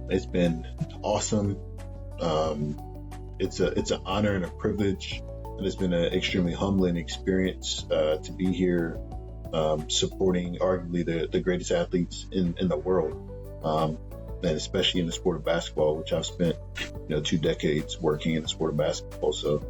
It's been awesome. Um, it's an honor and a privilege, and it's been an extremely humbling experience to be here, supporting arguably the greatest athletes in the world, and especially in the sport of basketball, which I've spent 2 decades working in the sport of basketball. So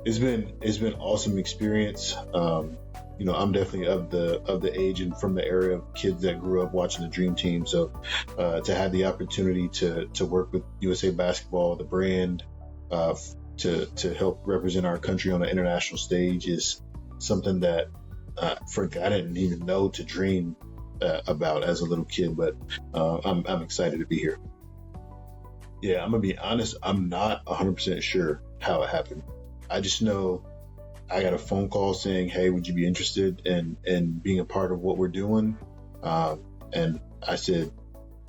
it's been awesome experience. I'm definitely of the age and from the era of kids that grew up watching the Dream Team. So to have the opportunity to work with USA Basketball, the brand, to help represent our country on the international stage is something that I didn't even know to dream about as a little kid. But I'm excited to be here. Yeah, I'm gonna be honest. I'm not 100% sure how it happened. I just know I got a phone call saying, "Hey, would you be interested in being a part of what we're doing?" And I said,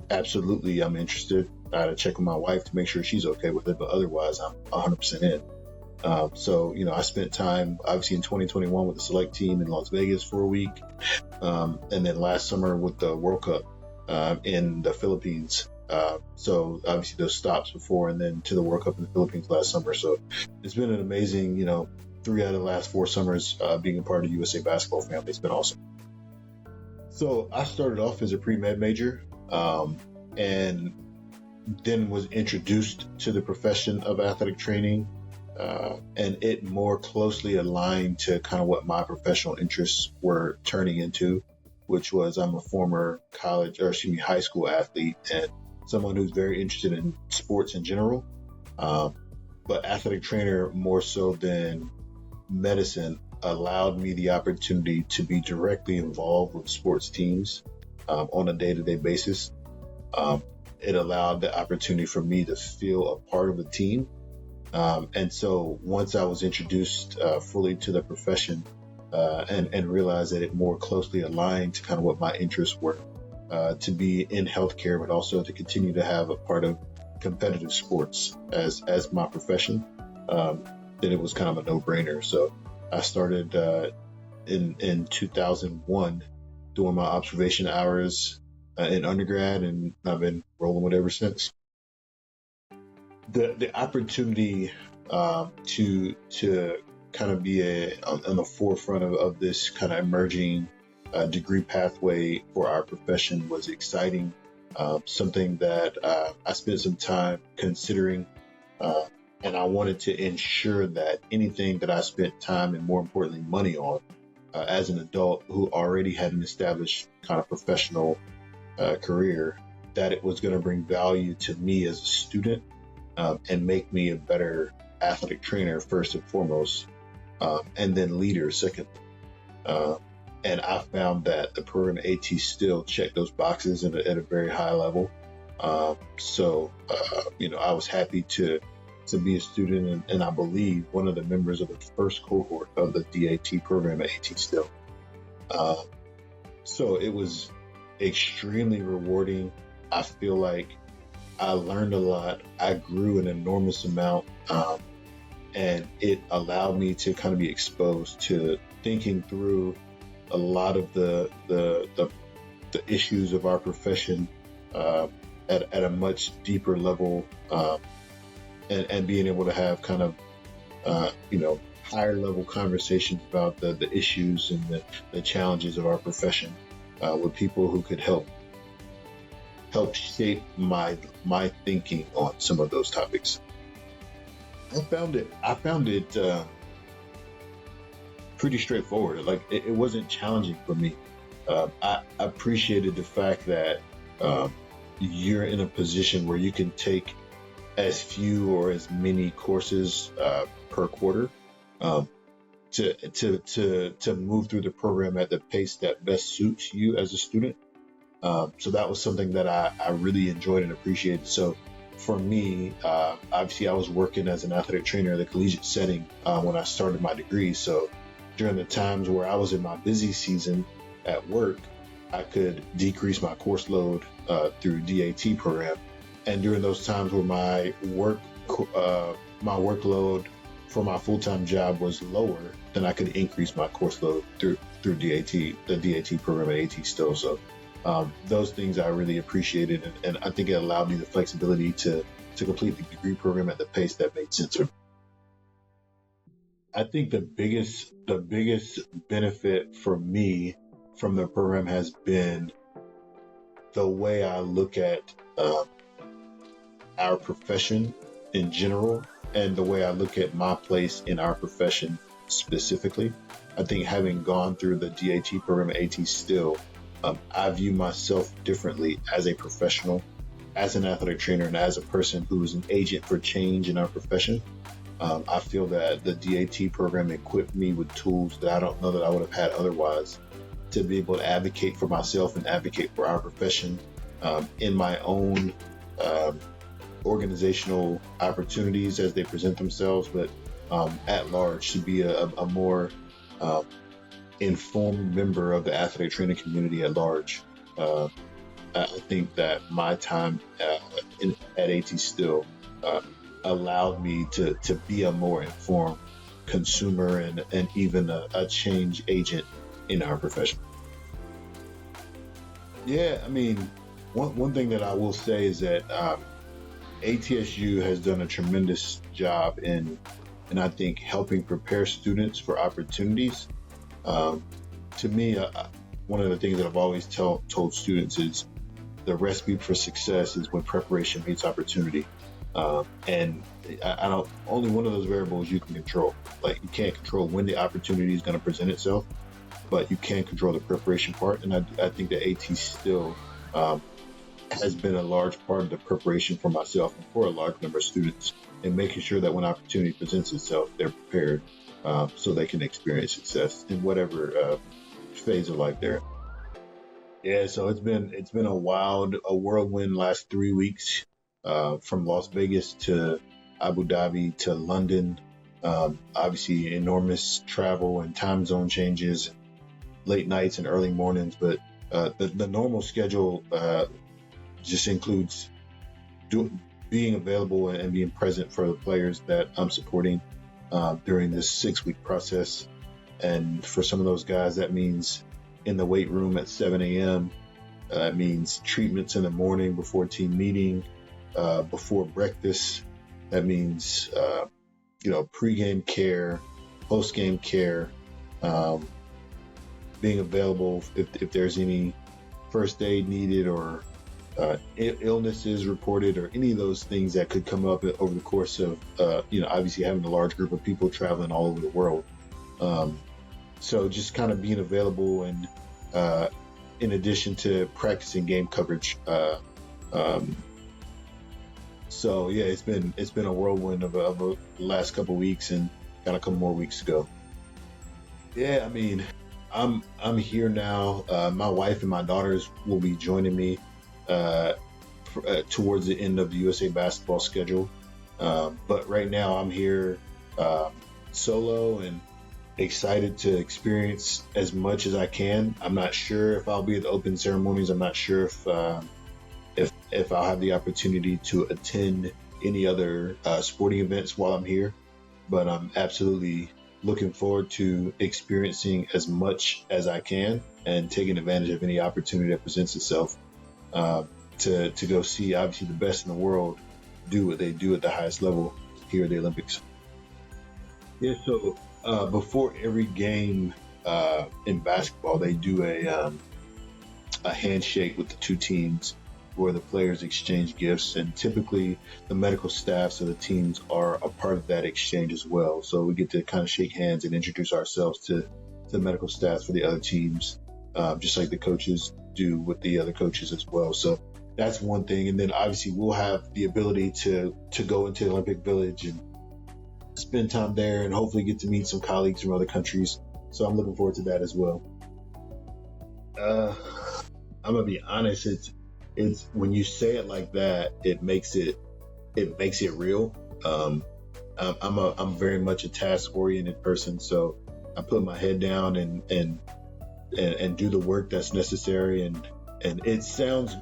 "Absolutely, I'm interested." I had to check with my wife to make sure she's okay with it, but otherwise, I'm 100% in. So I spent time obviously in 2021 with the select team in Las Vegas for a week, and then last summer with the World Cup in the Philippines. So obviously those stops before and then to the World Cup in the Philippines last summer. So it's been an amazing, 3 out of the last 4 summers being a part of the USA Basketball family. It's been awesome. So I started off as a pre-med major, and then was introduced to the profession of athletic training, and it more closely aligned to kind of what my professional interests were turning into, which was I'm a former high school athlete and someone who's very interested in sports in general, but athletic trainer more so than medicine allowed me the opportunity to be directly involved with sports teams on a day-to-day basis. It allowed the opportunity for me to feel a part of a team. And so once I was introduced fully to the profession and realized that it more closely aligned to kind of what my interests were, to be in healthcare, but also to continue to have a part of competitive sports as my profession, then it was kind of a no-brainer. So I started in 2001 doing my observation hours in undergrad, and I've been rolling with it ever since. The opportunity to kind of be on the forefront of this kind of emerging degree pathway for our profession was exciting. Something that I spent some time considering, and I wanted to ensure that anything that I spent time and more importantly money on as an adult who already had an established kind of professional career, that it was going to bring value to me as a student and make me a better athletic trainer first and foremost, and then leader second. And I found that the program at AT still checked those boxes at a very high level. So I was happy to be a student, and I believe one of the members of the first cohort of the DAT program at AT still. So it was extremely rewarding. I feel like I learned a lot. I grew an enormous amount, and it allowed me to kind of be exposed to thinking through a lot of the issues of our profession at a much deeper level, and being able to have kind of higher level conversations about the issues and the challenges of our profession with people who could help shape my thinking on some of those topics. I found it pretty straightforward. Like it wasn't challenging for me. I appreciated the fact that you're in a position where you can take as few or as many courses per quarter to move through the program at the pace that best suits you as a student. So that was something that I really enjoyed and appreciated. So for me, obviously I was working as an athletic trainer in the collegiate setting when I started my degree. So during the times where I was in my busy season at work, I could decrease my course load through DAT program. And during those times where my workload for my full-time job was lower, then I could increase my course load through DAT, the DAT program at AT still. So Those things I really appreciated, and I think it allowed me the flexibility to complete the degree program at the pace that made sense for me. I think the biggest benefit for me from the program has been the way I look at our profession in general, and the way I look at my place in our profession specifically. I think having gone through the DAT program at AT Still, I view myself differently as a professional, as an athletic trainer, and as a person who is an agent for change in our profession. I feel that the DAT program equipped me with tools that I don't know that I would have had otherwise, to be able to advocate for myself and advocate for our profession in my own organizational opportunities as they present themselves, but at large, to be a more informed member of the athletic training community at large. I think that my time at AT Still allowed me to be a more informed consumer and even a change agent in our profession. Yeah, I mean, one thing that I will say is that ATSU has done a tremendous job in I think helping prepare students for opportunities. To me, one of the things that I've always told students is the recipe for success is when preparation meets opportunity. And I don't, only one of those variables you can control. Like, you can't control when the opportunity is going to present itself, but you can control the preparation part. And I think that AT Still has been a large part of the preparation for myself and for a large number of students, and making sure that when opportunity presents itself, they're prepared so they can experience success in whatever phase of life they're in. Yeah, so it's been a whirlwind last 3 weeks, from Las Vegas to Abu Dhabi to London. Obviously, enormous travel and time zone changes, late nights and early mornings, but the normal schedule just includes being available and being present for the players that I'm supporting during this 6-week process. And for some of those guys, that means in the weight room at 7 a.m. That means treatments in the morning before team meeting, before breakfast. That means, pregame care, postgame care, being available if there's any first aid needed, or illnesses reported, or any of those things that could come up over the course of, obviously having a large group of people traveling all over the world. So just kind of being available, and in addition to practicing game coverage. So yeah, it's been a whirlwind of the last couple of weeks, and got a couple more weeks to go. Yeah, I mean, I'm here now. My wife and my daughters will be joining me towards the end of the USA basketball schedule. But right now I'm here solo and excited to experience as much as I can. I'm not sure if I'll be at the open ceremonies. I'm not sure if I'll have the opportunity to attend any other sporting events while I'm here, but I'm absolutely looking forward to experiencing as much as I can and taking advantage of any opportunity that presents itself to go see, obviously, the best in the world do what they do at the highest level here at the Olympics. Yeah, so before every game in basketball, they do a handshake with the two teams, where the players exchange gifts, and typically the medical staffs of the teams are a part of that exchange as well. So we get to kind of shake hands and introduce ourselves to the medical staffs for the other teams, just like the coaches do with the other coaches as well. So that's one thing. And then obviously we'll have the ability to go into the Olympic Village and spend time there, and hopefully get to meet some colleagues from other countries. So I'm looking forward to that as well. I'm gonna be honest, it's when you say it like that, it makes it real. I'm very much a task oriented person, so I put my head down and do the work that's necessary. And it sounds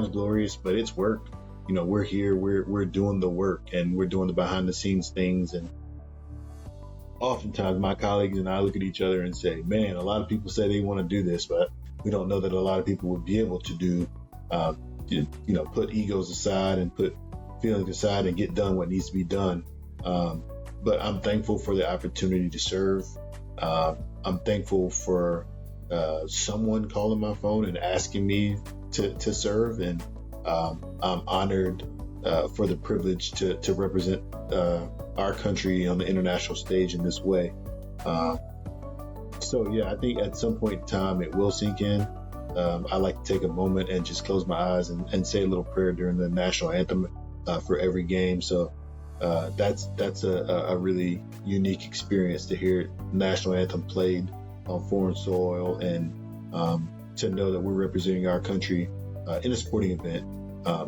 glorious, but it's work. We're here, we're doing the work, and we're doing the behind the scenes things. And oftentimes my colleagues and I look at each other and say, man, a lot of people say they want to do this, but we don't know that a lot of people would be able to do, put egos aside and put feelings aside and get done what needs to be done. But I'm thankful for the opportunity to serve. I'm thankful for someone calling my phone and asking me to serve. And I'm honored for the privilege to represent our country on the international stage in this way. So yeah, I think at some point in time it will sink in. I like to take a moment and just close my eyes and say a little prayer during the national anthem for every game. So that's a really unique experience to hear national anthem played on foreign soil, and to know that we're representing our country in a sporting event,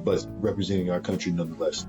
but representing our country nonetheless.